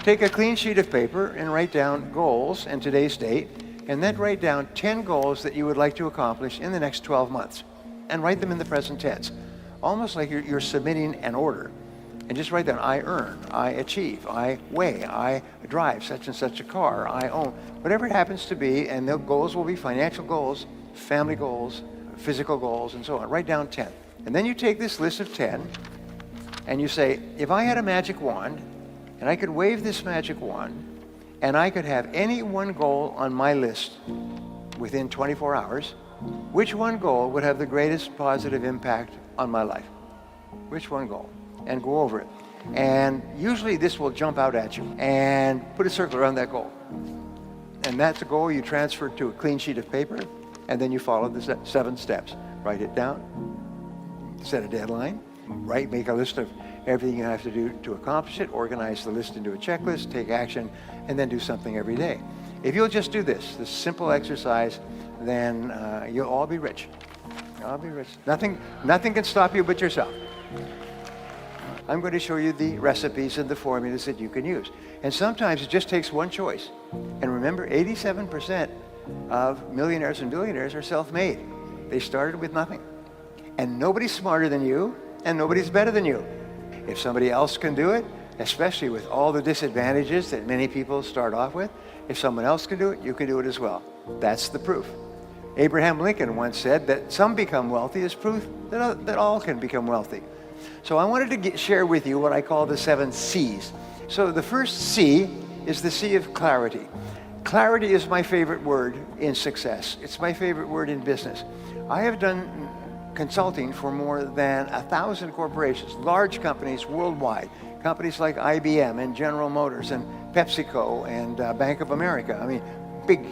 take a clean sheet of paper and write down goals and today's date, and then write down 10 goals that you would like to accomplish in the next 12 months. And write them in the present tense, almost like you're submitting an order. And just write down, I earn, I achieve, I weigh, I drive such and such a car, I own, whatever it happens to be, and the goals will be financial goals, family goals, physical goals, and so on. Write down 10. And then you take this list of 10, and you say, if I had a magic wand, and I could wave this magic wand, and I could have any one goal on my list within 24 hours, which one goal would have the greatest positive impact on my life? Which one goal? And go over it. And usually this will jump out at you. And put a circle around that goal. And that's a goal you transfer to a clean sheet of paper, and then you follow the 7 steps. Write it down, set a deadline, make a list of everything you have to do to accomplish it, organize the list into a checklist, take action, and then do something every day. If you'll just do this simple exercise, then you'll all be rich. I'll be rich. Nothing can stop you but yourself. I'm going to show you the recipes and the formulas that you can use. And sometimes it just takes one choice. And remember, 87% of millionaires and billionaires are self-made. They started with nothing. And nobody's smarter than you, and nobody's better than you. If somebody else can do it, especially with all the disadvantages that many people start off with, if someone else can do it, you can do it as well. That's the proof. Abraham Lincoln once said that some become wealthy is proof that all can become wealthy. So I wanted to share with you what I call the 7 C's. So the first C is the C of clarity. Clarity is my favorite word in success. It's my favorite word in business. I have done consulting for more than 1,000 corporations, large companies worldwide, companies like IBM and General Motors and PepsiCo and Bank of America. I mean, big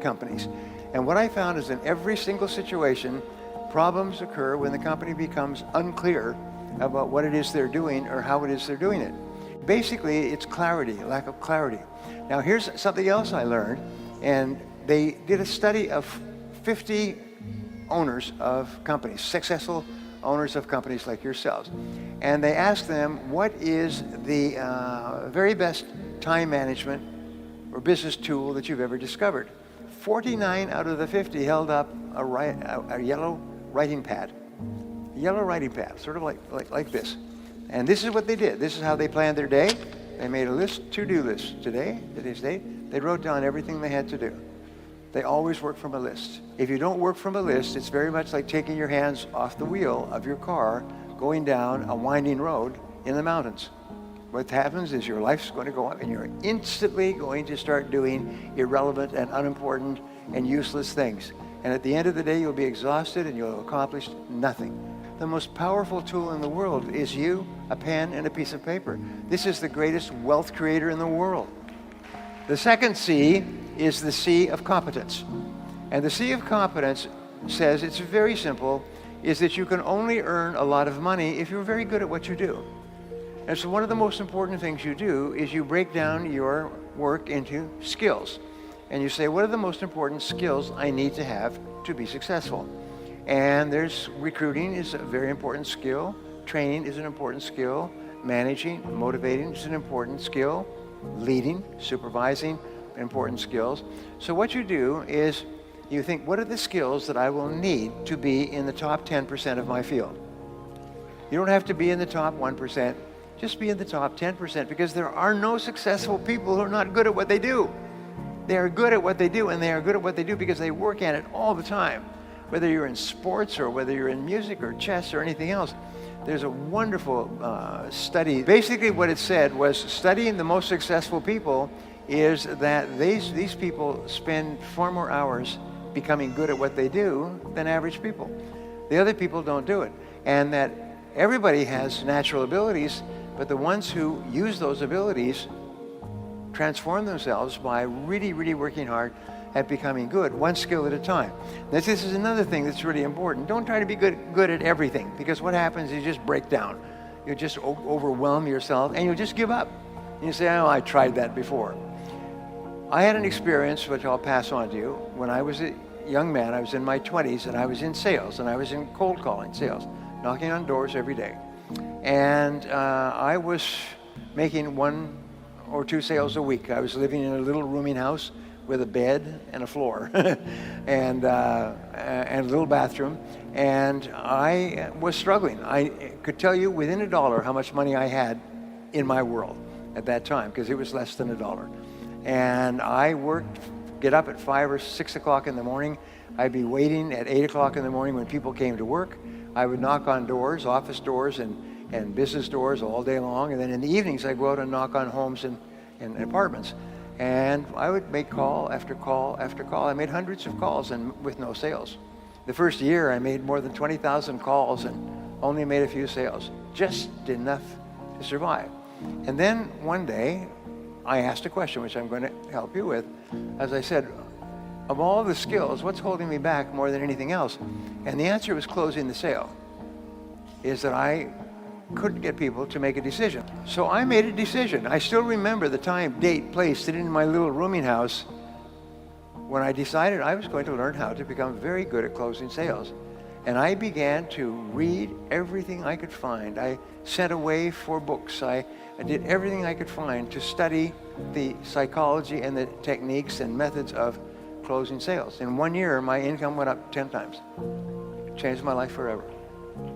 companies. And what I found is in every single situation, problems occur when the company becomes unclear about what it is they're doing or how it is they're doing it. Basically, it's clarity, lack of clarity. Now, here's something else I learned, and they did a study of 50 owners of companies, successful owners of companies like yourselves. And they asked them, what is the very best time management or business tool that you've ever discovered? 49 out of the 50 held up a yellow writing pad. Yellow writing pad, sort of like this. And this is what they did. This is how they planned their day. They made a list, to-do list. Today's date, they wrote down everything they had to do. They always work from a list. If you don't work from a list, it's very much like taking your hands off the wheel of your car, going down a winding road in the mountains. What happens is your life's going to go up and you're instantly going to start doing irrelevant and unimportant and useless things. And at the end of the day, you'll be exhausted and you'll have accomplished nothing. The most powerful tool in the world is you, a pen, and a piece of paper. This is the greatest wealth creator in the world. The second C is the C of competence. And the C of competence says, it's very simple, is that you can only earn a lot of money if you're very good at what you do. And so one of the most important things you do is you break down your work into skills. And you say, what are the most important skills I need to have to be successful? And there's recruiting is a very important skill. Training is an important skill. Managing, motivating is an important skill. Leading, supervising, important skills. So what you do is you think, what are the skills that I will need to be in the top 10% of my field? You don't have to be in the top 1%. Just be in the top 10%, because there are no successful people who are not good at what they do. They are good at what they do, and they are good at what they do because they work at it all the time. Whether you're in sports or whether you're in music or chess or anything else, there's a wonderful study. Basically what it said was studying the most successful people is that these people spend far more hours becoming good at what they do than average people. The other people don't do it. And that everybody has natural abilities, but the ones who use those abilities transform themselves by really, really working hard at becoming good, one skill at a time. This is another thing that's really important. Don't try to be good at everything, because what happens is you just break down. You just overwhelm yourself and you'll just give up. And you say, oh, I tried that before. I had an experience, which I'll pass on to you. When I was a young man, I was in my 20s, and I was in sales, and I was in cold calling sales, knocking on doors every day. And I was making one or 2 sales a week. I was living in a little rooming house with a bed and a floor and a little bathroom, and I was struggling. I could tell you within a dollar how much money I had in my world at that time, because it was less than a dollar. And I worked, get up at 5 or 6 o'clock in the morning. I'd be waiting at 8 o'clock in the morning when people came to work. I would knock on doors, office doors and business doors all day long. And then in the evenings, I'd go out and knock on homes and apartments. And I would make call after call after call. I made hundreds of calls and with no sales. The first year, I made more than 20,000 calls and only made a few sales. Just enough to survive. And then one day, I asked a question, which I'm going to help you with. As I said, of all the skills, what's holding me back more than anything else? And the answer was closing the sale, is that I couldn't get people to make a decision. So I made a decision. I still remember the time, date, place, sitting in my little rooming house when I decided I was going to learn how to become very good at closing sales. And I began to read everything I could find. I sent away for books. I did everything I could find to study the psychology and the techniques and methods of closing sales. In 1 year, my income went up 10 times. Changed my life forever.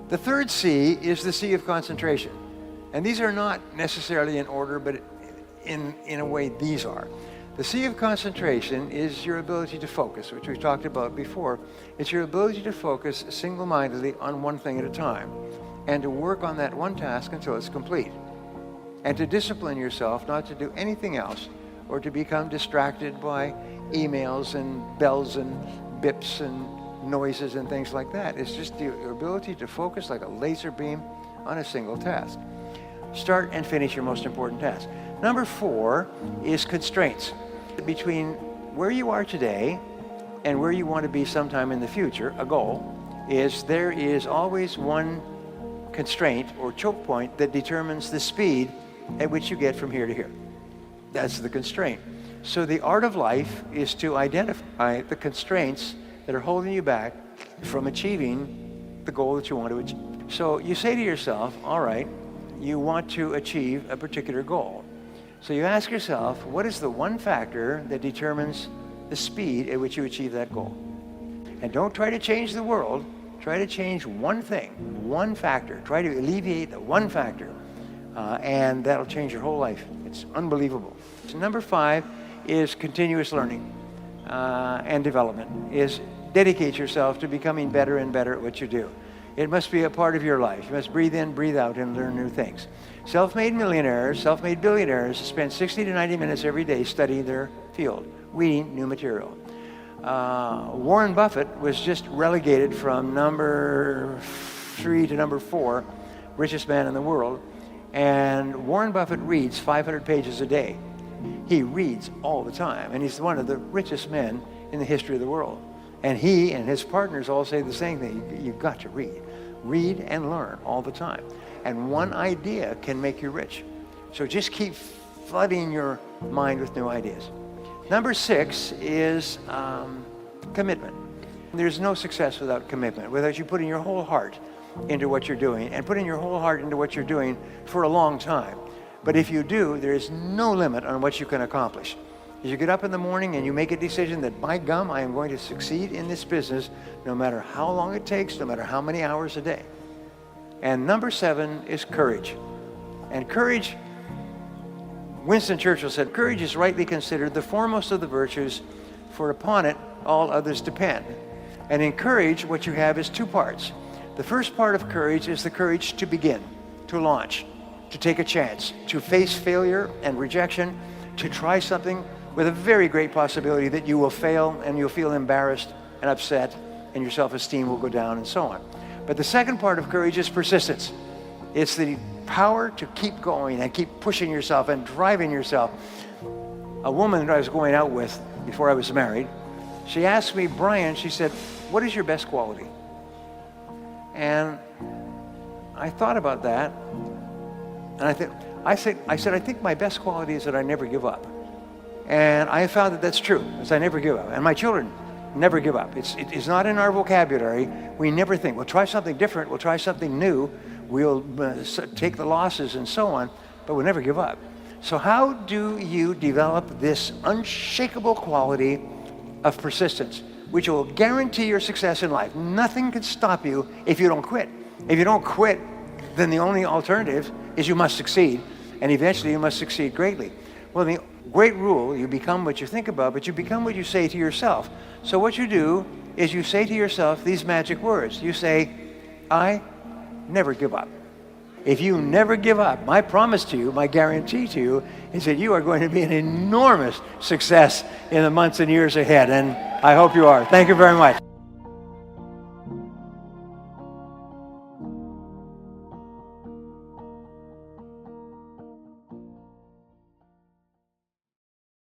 The third C is the C of concentration. And these are not necessarily in order, but in a way these are. The C of concentration is your ability to focus, which we've talked about before. It's your ability to focus single-mindedly on one thing at a time and to work on that one task until it's complete. And to discipline yourself not to do anything else or to become distracted by emails and bells and bips and noises and things like that. It's just your ability to focus like a laser beam on a single task. Start and finish your most important task. Number 4 is constraints. Between where you are today and where you want to be sometime in the future, a goal, is there is always one constraint or choke point that determines the speed at which you get from here to here. That's the constraint. So the art of life is to identify the constraints that are holding you back from achieving the goal that you want to achieve. So you say to yourself, all right, you want to achieve a particular goal. So you ask yourself, what is the one factor that determines the speed at which you achieve that goal? And don't try to change the world. Try to change one thing, one factor. Try to alleviate the one factor, and that'll change your whole life. It's unbelievable. So number 5 is continuous learning and development, is dedicate yourself to becoming better and better at what you do. It must be a part of your life. You must breathe in, breathe out, and learn new things. Self-made millionaires, self-made billionaires spend 60 to 90 minutes every day studying their field, reading new material. Warren Buffett was just relegated from number 3 to number 4, richest man in the world. And Warren Buffett reads 500 pages a day. He reads all the time, and he's one of the richest men in the history of the world. And he and his partners all say the same thing. You've got to read. Read and learn all the time. And one idea can make you rich. So just keep flooding your mind with new ideas. Number 6 is commitment. There's no success without commitment, without you putting your whole heart into what you're doing and putting your whole heart into what you're doing for a long time. But if you do, there is no limit on what you can accomplish. As you get up in the morning and you make a decision that, by gum, I am going to succeed in this business no matter how long it takes, no matter how many hours a day. And number 7 is courage. And courage, Winston Churchill said, courage is rightly considered the foremost of the virtues, for upon it all others depend. And in courage, what you have is 2 parts. The first part of courage is the courage to begin, to launch, to take a chance, to face failure and rejection, to try something with a very great possibility that you will fail and you'll feel embarrassed and upset and your self-esteem will go down and so on. But the second part of courage is persistence. It's the power to keep going and keep pushing yourself and driving yourself. A woman that I was going out with before I was married, she asked me, Brian, she said, what is your best quality? And I thought about that, and I said, I think my best quality is that I never give up. And I have found that that's true, is I never give up. And my children never give up. It's not in our vocabulary. We never think, we'll try something different, we'll try something new, we'll take the losses and so on, but we'll never give up. So how do you develop this unshakable quality of persistence, which will guarantee your success in life? Nothing can stop you if you don't quit. If you don't quit, then the only alternative is you must succeed, and eventually you must succeed greatly. Well, the great rule, you become what you think about, but you become what you say to yourself. So what you do is you say to yourself these magic words. You say, I never give up. If you never give up, my promise to you, my guarantee to you, is that you are going to be an enormous success in the months and years ahead, and I hope you are. Thank you very much.